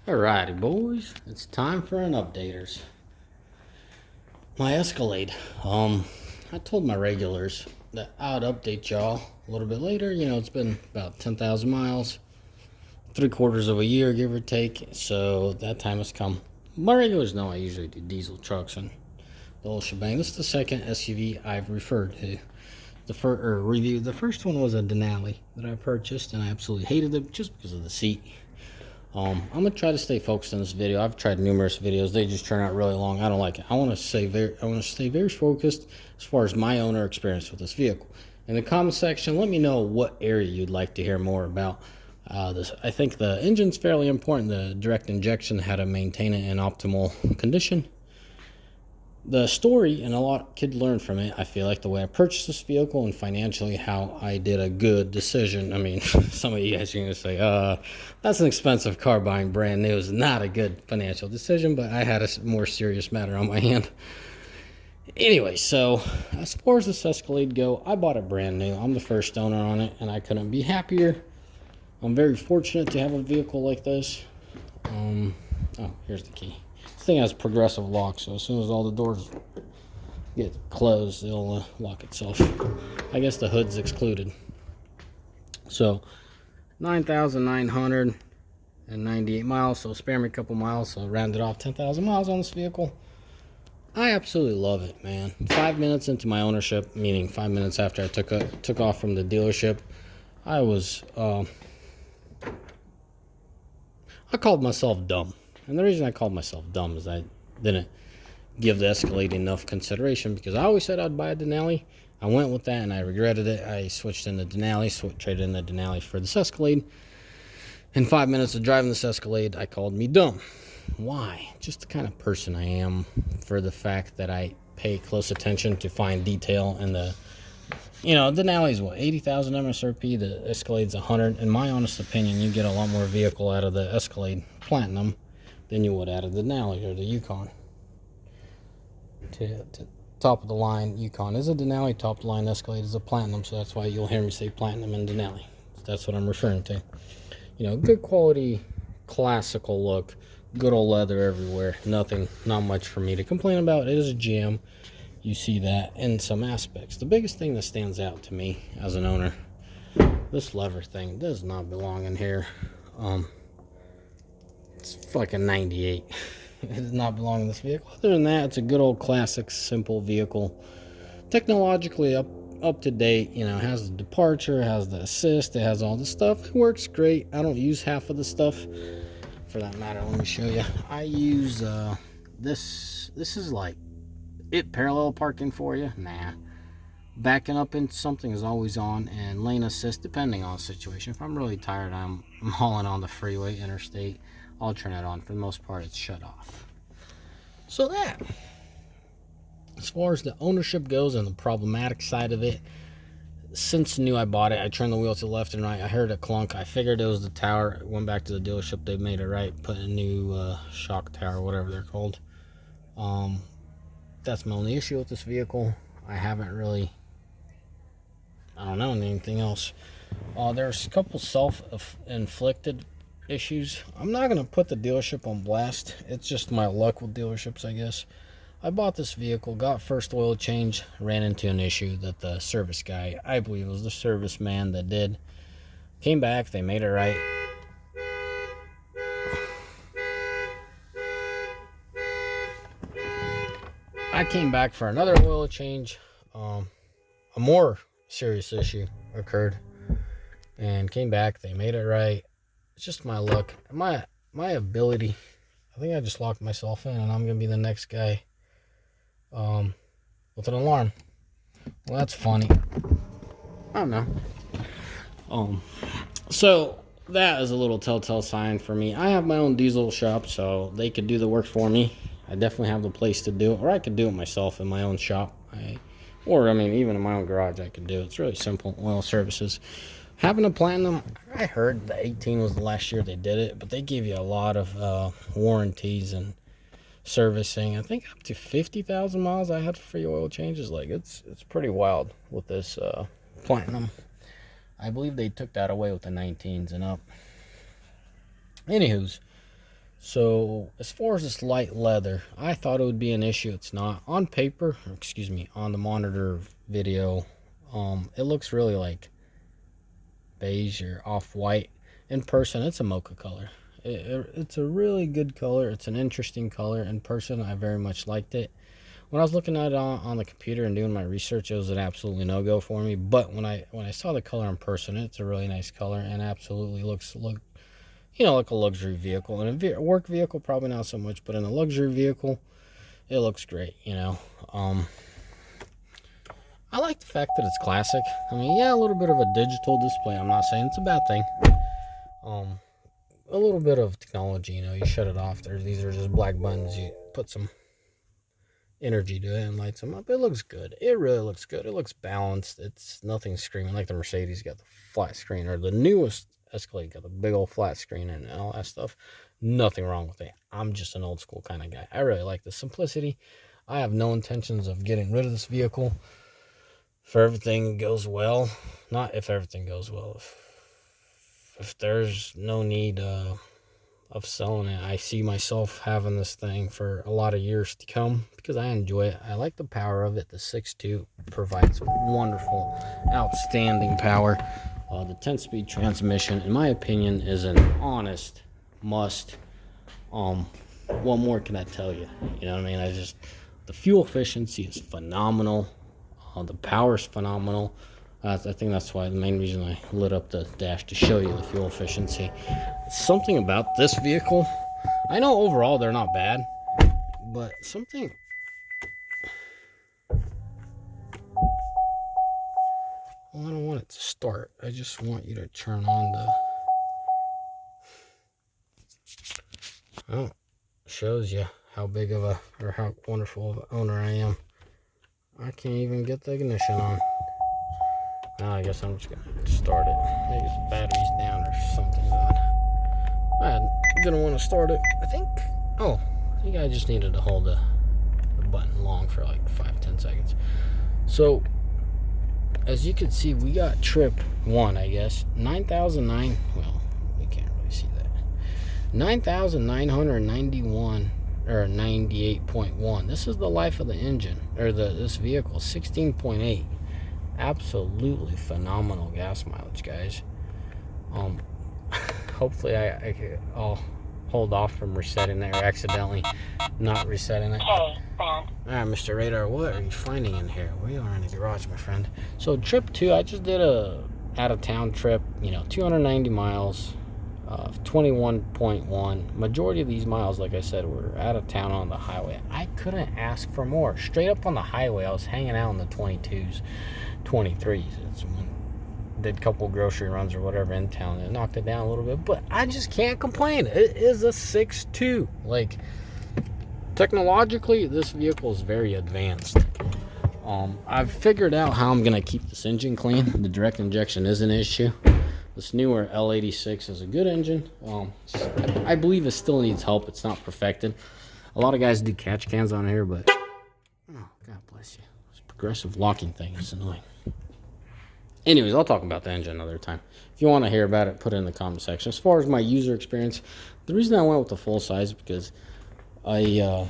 Alrighty, boys, it's time for an updaters. My Escalade. I told my regulars that I would update y'all a little bit later. You know, it's been about 10,000 miles, 3/4 of a year, give or take. So that time has come. My regulars know I usually do diesel trucks and the whole shebang. This is the second SUV I've referred to. The first one was a Denali that I purchased, and I absolutely hated it just because of the seat. I'm gonna try to stay focused on this video. I've tried numerous videos; they just turn out really long. I don't like it. I want to stay very focused as far as my owner experience with this vehicle. In the comment section, let me know what area you'd like to hear more about. This, I think the engine's fairly important. The direct injection, how to maintain it in optimal condition. The story, and a lot could learn from it. I feel like the way I purchased this vehicle and financially how I did a good decision. I mean, some of you guys are going to say, that's an expensive car buying brand new is not a good financial decision, but I had a more serious matter on my hand. Anyway, so as far as this Escalade go, I bought it brand new. I'm the first owner on it, and I couldn't be happier. I'm very fortunate to have a vehicle like this. Oh, here's the key. This thing has progressive lock, so as soon as all the doors get closed, it'll lock itself. I guess the hood's excluded. So 9,998 miles, so spare me a couple miles, so round it off 10,000 miles on this vehicle. I absolutely love it, man. 5 minutes into my ownership, meaning 5 minutes after I took off from the dealership, I called myself dumb. And the reason I called myself dumb is I didn't give the Escalade enough consideration, because I always said I'd buy a Denali. I went with that and I regretted it. I switched in the Denali, traded in the Denali for this Escalade. In 5 minutes of driving this Escalade, I called me dumb. Why? Just the kind of person I am, for the fact that I pay close attention to fine detail. And the Denali's what, 80,000 MSRP, the Escalade's 100. In my honest opinion, you get a lot more vehicle out of the Escalade Platinum than you would out of the Denali or the Yukon. To top of the line Yukon is a Denali, top of the line Escalade is a Platinum, so that's why you'll hear me say Platinum and Denali. That's what I'm referring to. Good quality, classical look, good old leather everywhere. Not much for me to complain about. It is a GM. You see that in some aspects. The biggest thing that stands out to me as an owner, this lever thing does not belong in here. It's fucking 98. It does not belong in this vehicle. Other than that, it's a good old classic, simple vehicle. Technologically up to date. It has the departure, has the assist, it has all the stuff. It works great. I don't use half of the stuff. For that matter, let me show you. I use this. This is like it parallel parking for you. Nah. Backing up into something is always on, and lane assist depending on the situation. If I'm really tired, I'm hauling on the freeway, interstate, I'll turn it on. For the most part, it's shut off. So that, as far as the ownership goes and the problematic side of it, since I knew I bought it, I turned the wheel to the left and right. I heard a clunk. I figured it was the tower. Went back to the dealership. They made it right. Put a new shock tower, whatever they're called. That's my only issue with this vehicle. I haven't really, I don't know anything else. There's a couple self-inflicted issues. I'm not going to put the dealership on blast. It's just my luck with dealerships, I guess. I bought this vehicle, got first oil change, ran into an issue that the service guy, I believe it was the service man that did, came back, they made it right. I came back for another oil change. A more serious issue occurred, and came back, they made it right. It's just my luck, my ability. I think I just locked myself in, and I'm gonna be the next guy with an alarm. Well, that's funny. I don't know. So that is a little telltale sign for me. I have my own diesel shop, so they could do the work for me. I definitely have the place to do it, or I could do it myself in my own shop. Even in my own garage, I could do it. It's really simple. Oil services. Having a Platinum, I heard the 18 was the last year they did it, but they give you a lot of warranties and servicing. I think up to 50,000 miles I had free oil changes. Like, it's pretty wild with this Platinum. I believe they took that away with the 19s and up. Anywho's, So as far as this light leather, I thought it would be an issue. It's not. On paper, or excuse me, on the monitor video, it looks really like beige or off-white. In person, it's a mocha color. It's a really good color. It's an interesting color. In person, I very much liked it. When I was looking at it on the computer and doing my research, it was an absolutely no-go for me. But when I saw the color in person, it's a really nice color and absolutely looks like a luxury vehicle. In a work vehicle, probably not so much, but in a luxury vehicle, it looks great. I like the fact that it's classic. I mean, yeah, a little bit of a digital display. I'm not saying it's a bad thing. A little bit of technology. You shut it off. These are just black buttons. You put some energy to it and lights them up. It looks good. It really looks good. It looks balanced. It's nothing screaming like the Mercedes got the flat screen, or the newest Escalade got the big old flat screen and all that stuff. Nothing wrong with it. I'm just an old school kind of guy. I really like the simplicity. I have no intentions of getting rid of this vehicle if everything goes well. Not if everything goes well. If there's no need of selling it, I see myself having this thing for a lot of years to come because I enjoy it. I like the power of it. The 6.2 provides wonderful, outstanding power. The 10-speed transmission, in my opinion, is an honest must. What more can I tell you? You know what I mean? The fuel efficiency is phenomenal. The power is phenomenal. I think that's why the main reason I lit up the dash to show you the fuel efficiency. Something about this vehicle, I know overall they're not bad, but something. Well, I don't want it to start. I just want you to turn on the. Oh, shows you how big of or how wonderful of an owner I am. I can't even get the ignition on. Now I guess I'm just gonna start it. Maybe the battery's down or something's on. I'm gonna want to start it. I think I just needed to hold the button long for like 5-10 seconds. So as you can see, we got trip 1, I guess. 9,009. Well, we can't really see that. 9,991 or 98.1. This is the life of the engine, or this vehicle. 16.8. Absolutely phenomenal gas mileage, guys. Hopefully I'll hold off from resetting that, or accidentally not resetting it. Alright, Mr. Radar, what are you finding in here? We are in the garage, my friend. So trip 2, I just did a out-of-town trip, 290 miles, 21.1. Majority of these miles, like I said, were out of town on the highway. I couldn't ask for more. Straight up on the highway, I was hanging out in the 22s, 23s. Did a couple grocery runs or whatever in town. It knocked it down a little bit, but I just can't complain. It is a 6.2. Like, technologically, this vehicle is very advanced. I've figured out how I'm going to keep this engine clean. The direct injection is an issue. This newer L86 is a good engine. I believe it still needs help. It's not perfected. A lot of guys do catch cans on here, but oh, God bless you. This progressive locking thing is annoying. Anyways, I'll talk about the engine another time. If you want to hear about it, put it in the comment section. As far as my user experience, the reason I went with the full size is because SUV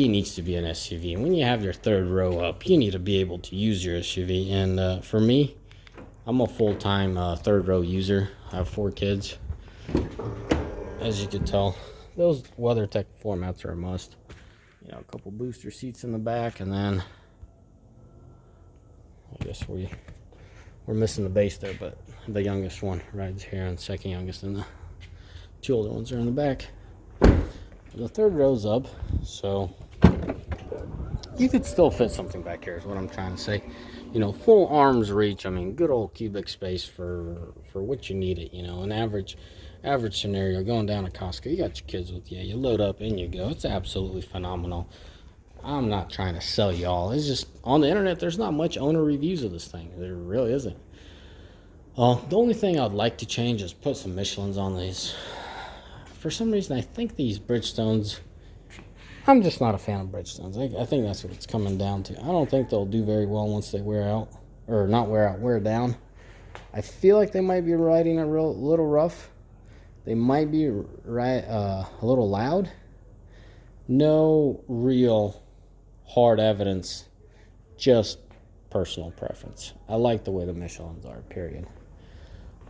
needs to be an SUV. And when you have your third row up, you need to be able to use your SUV. And for me, I'm a full-time third row user. I have 4 kids. As you can tell, those WeatherTech floor mats are a must. A couple booster seats in the back, and then I guess we're missing the base there, but the youngest one rides here, and the second youngest, and the 2 older ones are in the back. The third row's up, so you could still fit something back here is what I'm trying to say. Full arm's reach. I mean, good old cubic space for what you need it. An average scenario, going down to Costco, you got your kids with you, you load up and you go. It's absolutely phenomenal. I'm not trying to sell y'all. It's just on the internet, there's not much owner reviews of this thing. There really isn't. The only thing I'd like to change is put some Michelins on these. For some reason, I think these Bridgestones, I'm just not a fan of Bridgestones. I think that's what it's coming down to. I don't think they'll do very well once they wear out. Or not wear out, wear down. I feel like they might be riding a little rough. They might be right a little loud. No real hard evidence, just personal preference. I like the way the Michelins are, period.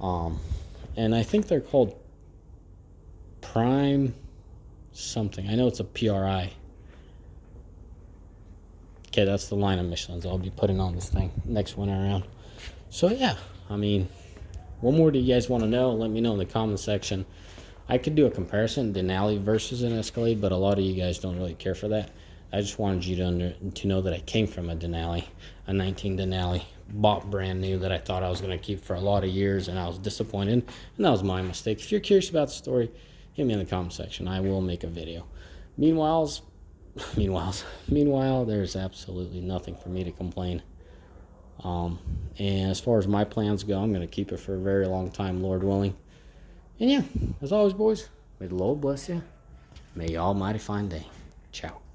And I think they're called Prime something. I know it's a PRI. Okay, that's the line of Michelins I'll be putting on this thing next winter around. So yeah, I mean, what more do you guys want to know? Let me know in the comment section. I could do a comparison, Denali versus an Escalade, but a lot of you guys don't really care for that. I just wanted you to know that I came from a Denali, a 19 Denali, bought brand new that I thought I was going to keep for a lot of years, and I was disappointed, and that was my mistake. If you're curious about the story, hit me in the comment section. I will make a video. Meanwhile, there's absolutely nothing for me to complain. And as far as my plans go, I'm going to keep it for a very long time, Lord willing. And yeah, as always, boys, may the Lord bless you. May you almighty find day. Ciao.